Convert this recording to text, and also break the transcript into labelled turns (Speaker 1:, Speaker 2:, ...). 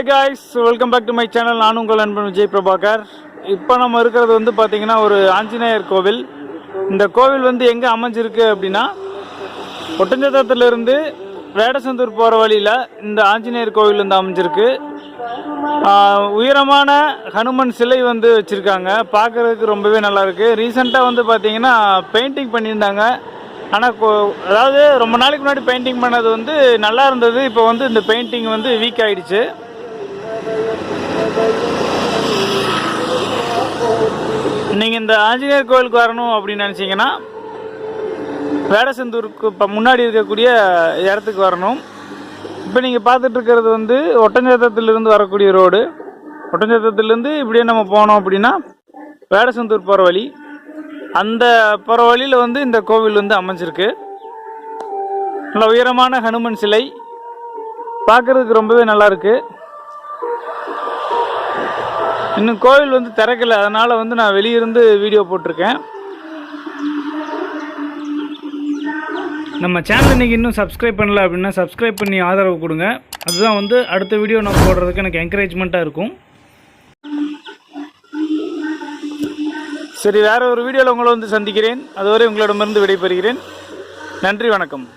Speaker 1: Hey guys, welcome back to my channel. நான் உங்கள் நண்பன் விஜய் பிரபாகர். இப்போ நம்ம இருக்கிறது வந்து பார்த்தீங்கன்னா ஒரு ஆஞ்சநேயர் கோவில். இந்த கோவில் வந்து எங்கே அமைஞ்சிருக்கு அப்படின்னா ஒட்டஞ்சத்திரத்திலிருந்து வேடசந்தூர் போகிற வழியில் இந்த ஆஞ்சநேயர் கோவில் வந்து அமைஞ்சிருக்கு. உயரமான ஹனுமன் சிலை வந்து வச்சுருக்காங்க. பார்க்குறதுக்கு ரொம்பவே நல்லாயிருக்கு. ரீசெண்டாக வந்து பார்த்தீங்கன்னா பெயிண்டிங் பண்ணியிருந்தாங்க. ஆனால் அதாவது ரொம்ப நாளைக்கு முன்னாடி பெயிண்டிங் பண்ணது வந்து நல்லா இருந்தது. இப்போ வந்து இந்த பெயிண்டிங் வந்து வீக் ஆகிடுச்சு. நீங்கள் இந்த ஆஞ்சநேயர் கோவிலுக்கு வரணும் அப்படின்னு நினச்சிங்கன்னா வேடசந்தூருக்கு இப்போ முன்னாடி இருக்கக்கூடிய இடத்துக்கு வரணும். இப்போ நீங்கள் பார்த்துட்டு இருக்கிறது வந்து ஒட்டஞ்சத்திரத்திலிருந்து வரக்கூடிய ரோடு. ஒட்டஞ்சத்திரத்திலேருந்து இப்படியே நம்ம போனோம் அப்படின்னா வேடசந்தூர் போகிற வழி. அந்த போகிற வழியில் வந்து இந்த கோவில் வந்து அமைஞ்சிருக்கு. நல்ல உயரமான ஹனுமன் சிலை பார்க்குறதுக்கு ரொம்பவே நல்லாயிருக்கு. இன்னும் கோவில் வந்து திறக்கலை, அதனால் வந்து நான் வெளியிருந்து வீடியோ போட்டிருக்கேன். நம்ம சேனல் இன்றைக்கி இன்னும் சப்ஸ்கிரைப் பண்ணல அப்படின்னா சப்ஸ்கிரைப் பண்ணி ஆதரவு கொடுங்க. அதுதான் வந்து அடுத்த வீடியோ நான் போடுறதுக்கு எனக்கு என்கரேஜ்மெண்ட்டாக இருக்கும். சரி, வேறு ஒரு வீடியோவில் உங்களை வந்து சந்திக்கிறேன். அதுவரை உங்களிடமிருந்து விடைபெறுகிறேன். நன்றி, வணக்கம்.